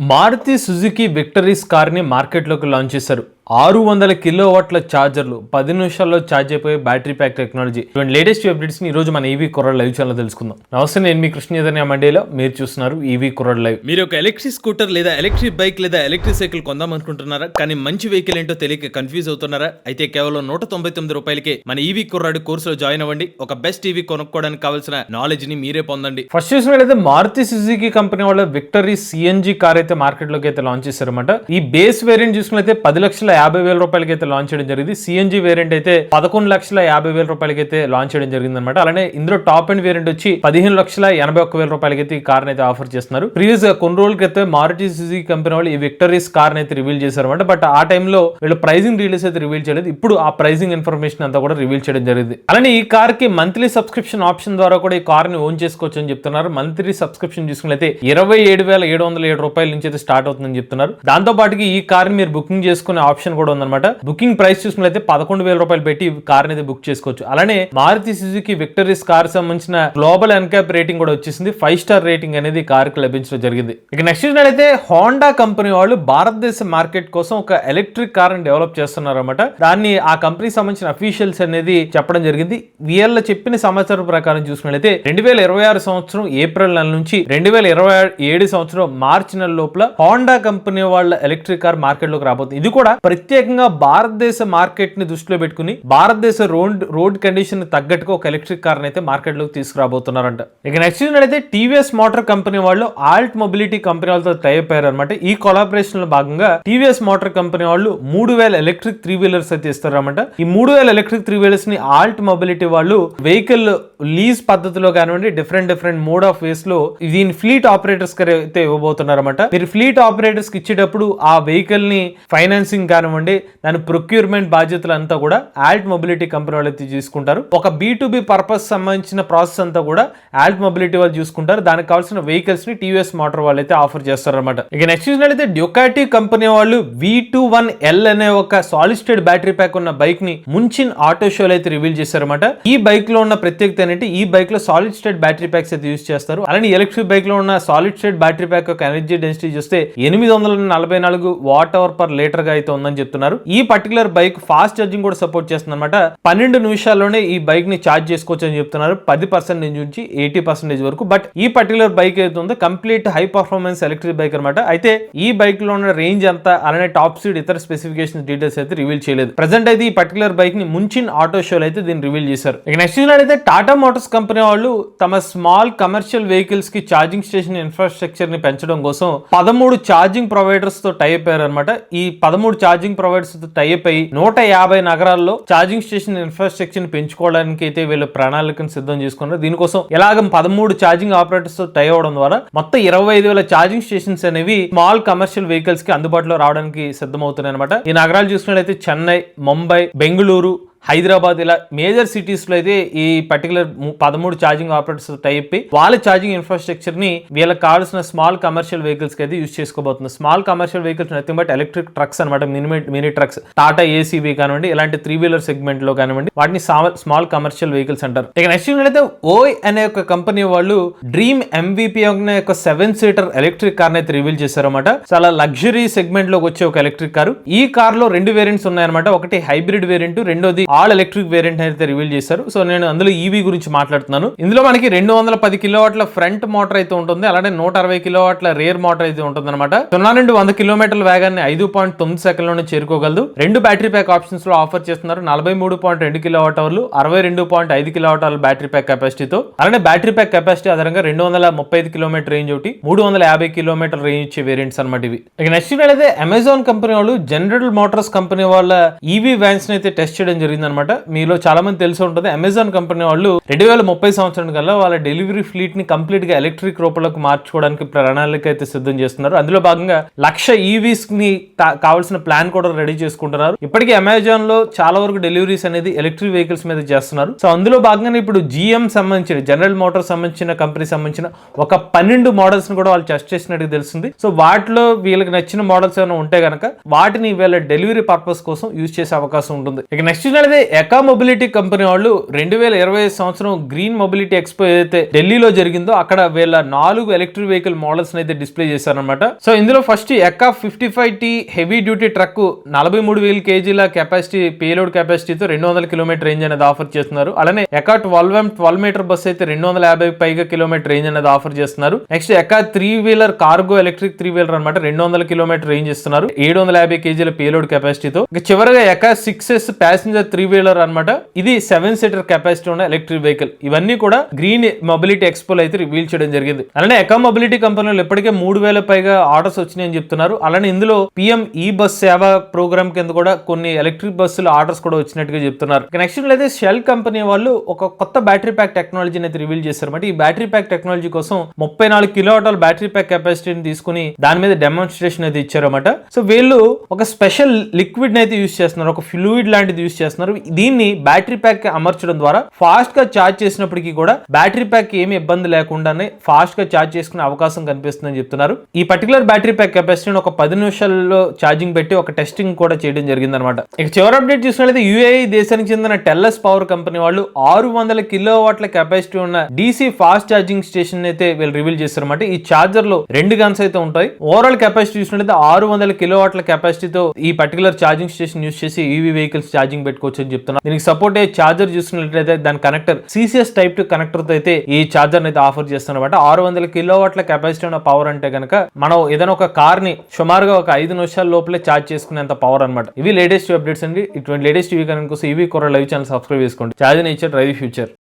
Maruti Suzuki victories కార్ని మార్కెట్లోకి launch చేశారు. 600 కిలోవాట్ల ఛార్జర్లు 10 నిమిషాల్లో ఛార్జ్ అయిపోయే బ్యాటరీ ప్యాక్ టెక్నాలజీ. ఇటువంటి లేటెస్ట్ అప్డేట్స్ ని ఈ రోజు మన ఈవీ కుర్రాడ్ లైవ్ ఛానల్ తెలుసుకుందాం. నమస్తే, నేను మీ కృష్ణ చైతన్య మండేలో, మీరు చూస్తున్నారు ఈవీ కుర్రాడ్ లైవ్. మీరు ఒక ఎలక్ట్రిక్ స్కూటర్ లేదా ఎలక్ట్రిక్ బైక్ లేదా ఎలక్ట్రిక్ సైకిల్ కొందాం అనుకుంటున్నారా? కానీ మంచి వెహికల్ ఏంటో తెలియక కన్ఫ్యూజ్ అవుతున్నారా? అయితే కేవలం 199 రూపాయలకే మన ఈవీ కుర్రాడ్ కోర్సులో జాయిన్ అవ్వండి. ఒక బెస్ట్ ఈవీ కొనుక్కోవడానికి కావాల్సిన నాలెడ్జ్ ని మీరే పొందండి. ఫస్ట్ చూసినట్లయితే మారుతి సుజుకి కంపెనీ వాళ్ళ విక్టరీ సిఎన్జి కార్ అయితే మార్కెట్ లోకి అయితే లాంచ్ చేశారన్నమాట. ఈ బేస్ వేరియంట్ చూసుకున్నైతే 10,50,000 రూపాయలకి అయితే లాంచ్ చేయడం జరిగింది. సిఎన్జి వేరియంట్ అయితే 11,50,000 రూపాయలకి అయితే లాంచ్ చేయడం జరిగింది అనమాట. అలానే ఇందులో టాప్ అండ్ వేరియంట్ వచ్చి 15,81,000 రూపాయలకి అయితే ఈ కార్ అయితే ఆఫర్ చేస్తున్నారు. ప్రీవియస్ గా కొన్ని రోజుల క్రితం మారుతి సుజుకి కంపెనీ వాళ్ళు ఈ విక్టరీస్ కార్ అయితే రివీల్ చేశారు అనమాట. బట్ ఆ టైంలో వీళ్ళు ప్రైజింగ్ డీటెయిల్స్ అయితే రివీల్ చేయలేదు. ఇప్పుడు ఆ ప్రైజింగ్ ఇన్ఫర్మేషన్ అంతా కూడా రివీల్ చేయడం జరిగింది. అలానే ఈ కార్ కి మంత్లీ సబ్స్క్రిప్షన్ ఆప్షన్ ద్వారా కూడా ఈ కార్ ని ఓన్ చేసుకోవచ్చు అని చెప్తున్నారు. మంత్లీ సబ్స్క్రిప్షన్ చూసుకున్నట్లయితే 27,707 రూపాయల నుంచి అయితే స్టార్ట్ అవుతుందని చెప్తున్నారు. దాంతో పాటుకి ఈ కార్ ని మీరు బుకింగ్ చేసుకునే ఆప్షన్ కూడా ఉందన్నమాట. బుకింగ్ ప్రైస్ చూసుకున్నట్లయితే 11,000 రూపాయలు పెట్టి కార్ అనేది బుక్ చేసుకోవచ్చు. అలానే మారుతి సుజుకి విక్టరీస్ కార్ సంబంధించిన గ్లోబల్ ఎన్క్యాప్ రేటింగ్ కూడా వచ్చేసింది. 5 స్టార్ రేటింగ్ అనేది కార్ కి లభించడం జరిగింది. ఇక నెక్స్ట్ చూసినట్లయితే హోండా కంపెనీ వాళ్ళు భారతదేశ మార్కెట్ కోసం ఒక ఎలక్ట్రిక్ కార్ ని డెవలప్ చేస్తున్నారు అనమాట. దాన్ని ఆ కంపెనీకి సంబంధించిన అఫీషియల్స్ అనేది చెప్పడం జరిగింది. వీళ్ళ చెప్పిన సమాచారం ప్రకారం చూసుకున్నట్లయితే 2026 సంవత్సరం ఏప్రిల్ నెల నుంచి 2027 సంవత్సరం మార్చి నెల లోపల హోండా కంపెనీ వాళ్ళ ఎలక్ట్రిక్ కార్ మార్కెట్ లోకి రాబోతుంది. ఇది కూడా ప్రత్యేకంగా భారతదేశ మార్కెట్ ని దృష్టిలో పెట్టుకుని భారతదేశ రోడ్ కండిషన్ తగ్గట్టుగా ఒక ఎలక్ట్రిక్ కార్ అయితే మార్కెట్ లోకి తీసుకురాబోతున్నారంట. ఇక నెక్స్ట్ ఏంటంటే టీవీఎస్ మోటార్ కంపెనీ వాళ్ళు ఆల్ట్ మొబిలిటీ కంపెనీ వాళ్ళతో టైప్ అయ్యారు అనమాట. ఈ కొలాబరేషన్ లో భాగంగా టీవీఎస్ మోటార్ కంపెనీ వాళ్ళు 3,000 ఎలక్ట్రిక్ 3 వీలర్స్ అయితే ఇస్తారన్నమాట. ఈ 3,000 ఎలక్ట్రిక్ 3 వీలర్స్ ని ఆల్ట్ మొబిలిటీ వాళ్ళు వెహికల్ లీజ్ పద్ధతిలో కానివ్వండి, డిఫరెంట్ మోడ్ ఆఫ్ వేస్ లో దీని ఫ్లీట్ ఆపరేటర్స్ అయితే ఇవ్వబోతున్నారన్నమాట. మీరు ఫ్లీట్ ఆపరేటర్స్ కి ఇచ్చేటప్పుడు ఆ వెహికల్ ని ఫైనాన్సింగ్ కానివ్వండి, దాని ప్రొక్యూర్మెంట్ బాధ్యతలు అంతా కూడా ఆల్ట్ మొబిలిటీ కంపెనీ వాళ్ళు అయితే చూసుకుంటారు. ఒక B2B పర్పస్ సంబంధించిన ప్రాసెస్ అంతా కూడా ఆల్ట్ మొబిలిటీ వాళ్ళు చూసుకుంటారు. దానికి కావాల్సిన వెహికల్స్ ని టీవీఎస్ మోటార్ వాళ్ళు అయితే ఆఫర్ చేస్తారు అనమాట. ఇక నెక్స్ట్ చూసినట్లయితే డ్యూకాటి కంపెనీ వాళ్ళు V21L అనే ఒక సాలిడ్ స్టేట్ బ్యాటరీ ప్యాక్ ఉన్న బైక్ ని ముంచిన్ ఆటో షోలో అయితే రివీల్ చేశారన్నమాట. ఈ బైక్ లో ఉన్న ప్రత్యేకత ఏంటంటే ఈ బైక్ లో సాలిడ్ స్టేట్ బ్యాటరీ ప్యాక్స్ అయితే యూజ్ చేస్తారు. అలానే ఎలక్ట్రిక్ బైక్ లో ఉన్న సాలిడ్ స్టేట్ బ్యాటరీ ప్యాక్ యొక్క ఎనర్జీ డెన్సిటీ చూస్తే 844 Wh/L గా అయితే ఉందని చెప్తున్నారు. ఈ పర్టికులర్ బైక్ ఫాస్ట్ ఛార్జింగ్ కూడా సపోర్ట్ చేస్తుంది అనమాట. 12 నిమిషాల్లోనే ఈ బైక్ ని ఛార్జ్ చేసుకోవచ్చు అని చెప్తున్నారు. 10% నుంచి 80% వరకు. బట్ ఈ పర్టికులర్ బైక్ అయితే ఉందో complete high performance electric bike అనమాట. అయితే ఈ బైక్ లో ఉన్న రేంజ్ అంతా అలానే టాప్ స్పీడ్ ఇతర స్పెసిఫికేషన్ డీటెయిల్స్ అయితే రివీల్ చేయలేదు. ప్రెసెంట్ అయితే ఈ పర్టికులర్ బైక్ ని ముంచిన్ ఆటో షోలో అయితే దీన్ని రివీల్ చేశారు. ఇక నెక్స్ట్ అయితే టాటా మోటార్స్ కంపెనీ వాళ్ళు తమ స్మాల్ కమర్షియల్ వెహికల్స్ కి ఛార్జింగ్ స్టేషన్ ఇన్ఫ్రాస్ట్రక్చర్ ని పెంచడం కోసం 13 ఛార్జింగ్ ప్రొవైడర్స్ తో టైప్ అయ్యారు అనమాట. ఈ 13 ఛార్జింగ్ ప్రొవైడర్స్ తో టైప్ అయ్యి 150 నగరాల్లో ఛార్జింగ్ స్టేషన్ ఇన్ఫ్రాస్ట్రక్చర్ ని పెంచుకోవడానికి అయితే వీళ్ళు ప్రణాళికను సిద్ధం చేసుకున్నారు. దీనికోసం ఎలాగ 13 ఛార్జింగ్ ఆపరేటర్స్ తో టై అవడం ద్వారా మొత్తం 25,000 ఛార్జింగ్ స్టేషన్స్ అనేవి స్మాల్ కమర్షియల్ వెహికల్స్ కి అందుబాటులో రావడానికి సిద్ధమవుతున్నాయి అనమాట. ఈ నగరాలు చూసుకున్నట్లయితే చెన్నై, ముంబై, బెంగళూరు, హైదరాబాద్ ఇలా మేజర్ సిటీస్ లో అయితే ఈ పర్టికులర్ 13 ఛార్జింగ్ ఆపరేటర్స్ టైప్ వాళ్ళ ఛార్జింగ్ ఇన్ఫ్రాస్ట్రక్చర్ ని వీళ్ళకి కావాల్సిన స్మాల్ కమర్షియల్ వెహికల్స్ కి అయితే యూజ్ చేసుకోబోతుంది. Small commercial vehicles nothing but electric trucks అనమాట. మినీ ట్రక్స్, టాటా ఏసీబీ కానివ్వండి, ఇలాంటి 3 వీలర్ సెగ్మెంట్ లో కానివ్వండి, వాటిని స్మాల్ కమర్షియల్ వెహికల్స్ అంటారు. ఇక నెక్స్ట్ అయితే ఓయ్ అనే ఒక కంపెనీ వాళ్ళు డ్రీమ్ MVP అనే ఒక 7 సీటర్ ఎలక్ట్రిక్ కార్ అయితే రివీల్ చేశారన్నమాట. చాలా లగ్జరీ సెగ్మెంట్ లోకి వచ్చే ఒక ఎలక్ట్రిక్ కారు. ఈ కార్ లో 2 వేరియంట్స్ ఉన్నాయన్నమాట. ఒకటి హైబ్రిడ్ వేరియంట్, రెండోది ఆల్ ఎలక్ట్రిక్ వేరియంట్ అయితే రివీల్ చేశారు. సో నేను అందులో ఈవీ గురించి మాట్లాడుతున్నాను. ఇందులో మనకి 210 కిలోవాట్ల ఫ్రంట్ మోటార్ అయితే ఉంటుంది. అలానే 160 కిలోవాట్ల రేర్ మోటార్ అయితే ఉంటుంది అనమాట. 0 నుండి 100 కిలోమీటర్ల వేగాన్ని 5.9 సెకండ్లోనే చేరుకోగలదు. 2 బ్యాటరీ ప్యాక్ ఆప్షన్స్ లో ఆఫర్ చేస్తున్నారు. 43.2 కిలోవాట్ అవర్లు, 62.5 కిలోవాట్ అవర్ల బ్యాటరీ ప్యాక్ కెపాసిటీతో. అలానే బ్యాటరీ ప్యాక్ కెపాసిటీ ఆధారంగా 235 కిలోమీటర్ రేంజ్ ఒకటి, 350 కిలోమీటర్ రేంజ్ ఇచ్చే వేరియంట్స్ అనమాట ఇవి. ఇక నెక్స్ట్ అయితే అమెజాన్ కంపెనీ వాళ్ళు జనరల్ మోటార్స్ కంపెనీ వాళ్ళ ఈవీ వ్యాన్స్ అయితే టెస్ట్ చేయడం జరిగింది అనమాట. మీలో చాలా మంది తెలిసి ఉంటుంది, అమెజాన్ కంపెనీ వాళ్ళు 2030 సంవత్సరం కల్లా వాళ్ళ డెలివరీ ఫ్లీట్ ని కంప్లీట్ గా ఎలక్ట్రిక్ రూపంలోకి మార్చుకోవడానికి ప్రణాళిక అయితే సిద్ధం చేస్తున్నారు. అందులో భాగంగా 1,00,000 ఈవీస్ ని కావాల్సిన ప్లాన్ కూడా రెడీ చేసుకుంటున్నారు. ఇప్పటికీ అమెజాన్ లో చాలా వరకు డెలివరీస్ అనేది ఎలక్ట్రిక్ వెహికల్స్ మీద చేస్తున్నారు. సో అందులో భాగంగా ఇప్పుడు GM సంబంధించిన జనరల్ మోటార్ సంబంధించిన కంపెనీ సంబంధించిన ఒక 12 మోడల్స్ ని కూడా వాళ్ళు టెస్ట్ చేసినట్టు తెలుస్తుంది. సో వాటిలో వీళ్ళకి నచ్చిన మోడల్స్ ఏమైనా ఉంటే గనక వాటిని వీళ్ళ డెలివరీ పర్పస్ కోసం యూజ్ చేసే అవకాశం ఉంటుంది. ఇక నెక్స్ట్ చూసినట్లయితే ఎకా మొబిలిటీ కంపెనీ వాళ్ళు 2025 సంవత్సరం గ్రీన్ మొబిలిటీ ఎక్స్పో ఏదైతే ఢిల్లీలో జరిగిందో అక్కడ వీళ్ళ 4 ఎలక్ట్రిక్ వెహికల్ మోడల్స్ అయితే డిస్ప్లే చేశారనమాట. సో ఇందులో first Eka 55T heavy duty truck 43,000 kgల కెపాసిటీ పేలోడ్ కెపాసిటీతో 200 కిలోమీటర్ రేంజ్ అనేది ఆఫర్ చేస్తున్నారు. అలానే ఎకా 12 మీటర్ బస్ అయితే 250 పైగా కిలోమీటర్ రేంజ్ అనేది ఆఫర్ చేస్తున్నారు. Next Eka 3 wheeler cargo electric 3 wheeler అనమాట 200 కిలోమీటర్ రేంజ్ ఇస్తున్నారు 750 kgల పేలోడ్ కెపాసిటీతో. చివరగా ఎకా 6S ప్యాసింజర్ 3 వీలర్ అనమాట, ఇది 7 సీటర్ కెపాసిటీ ఉన్న ఎలక్ట్రిక్ వెహికల్. ఇవన్నీ కూడా గ్రీన్ మొబిలిటీ ఎక్స్పోలో అయితే రివీల్ చేయడం జరిగింది. అలానే ఎకా మొబిలిటీ కంపెనీలు ఇప్పటికే 3,000 పైగా ఆర్డర్స్ వచ్చినాయని చెప్తున్నారు. అలానే ఇందులో పిఎం ఈ బస్ సేవ ప్రోగ్రామ్ కింద కూడా కొన్ని ఎలక్ట్రిక్ బస్సుల ఆర్డర్స్ కూడా వచ్చినట్టుగా చెప్తున్నారు. నెక్స్ట్ అయితే షెల్ కంపెనీ వాళ్ళు ఒక కొత్త బ్యాటరీ ప్యాక్ టెక్నాలజీని అయితే రివీల్ చేశారు. ఈ బ్యాటరీ ప్యాక్ టెక్నాలజీ కోసం 34 కిలోవాట్ల బ్యాటరీ ప్యాక్ కెపాసిటీని తీసుకుని దాని మీద డెమాన్స్ట్రేషన్ అయితే ఇచ్చారన్నమాట. సో వీళ్ళు ఒక స్పెషల్ లిక్విడ్ అయితే యూస్ చేస్తున్నారు, ఒక ఫ్లూయిడ్ లాంటిది యూస్ చేస్తున్నారు. దీన్ని బ్యాటరీ ప్యాక్ కి అమర్చడం ద్వారా ఫాస్ట్ గా ఛార్జ్ చేసినప్పటికీ కూడా బ్యాటరీ ప్యాక్ ఏమి ఇబ్బంది లేకుండానే ఫాస్ట్ గా ఛార్జ్ చేసుకునే అవకాశం కనిపిస్తుందని చెప్తున్నారు. ఈ పర్టికులర్ బ్యాటరీ ప్యాక్ కెపాసిటీని ఒక 10 నిమిషాల్లో ఛార్జింగ్ పెట్టి ఒక టెస్టింగ్ కూడా చేయడం జరిగింది అనమాట. ఇక చివరి అప్డేట్ చూసినట్లయితే యుఏఈ దేశానికి చెందిన టెల్లస్ పవర్ కంపెనీ వాళ్ళు 600 కిలోవాట్ల కెపాసిటీ ఉన్న డీసీ ఫాస్ట్ ఛార్జింగ్ స్టేషన్ అయితే వీళ్ళు రివీల్ చేస్తారన్నమాట. ఈ చార్జర్ లో 2 గన్స్ అయితే ఉంటాయి. ఓవరాల్ కెపాసిటీ చూసినట్లయితే 600 కిలోవాట్ల కెపాసిటీతో ఈ పర్టికులర్ ఛార్జింగ్ స్టేషన్ యూస్ చేసి ఈవీ వెహికల్స్ ఛార్జింగ్ పెట్టుకోవచ్చు అని చెప్తున్నారు. దీనికి సపోర్ట్ అయ్యే చార్జర్ చూసినట్లయితే దాని connector CCS type to connector తో అయితే ఈ చార్జర్ అయితే ఆఫర్ చేస్తున్నమాట. 600 కిలోవాట్ల కెపాసిటీ ఉన్న పవర్ అంటే కనుక మనం ఏదైనా ఒక కార్ ని సుమారుగా ఒక 5 నిమిషాల లోపలే ఛార్జ్ చేసుకునేంత పవర్ అనమాట. ఇవి లేటెస్ట్ అప్డేట్స్ అండి. ఇటువంటి లేటెస్ట్ టీవీ కనుక ఈవీ కొర లైవ్ ఛానల్ సబ్స్క్రైబ్ చేసుకోండి. Charge nature drive future.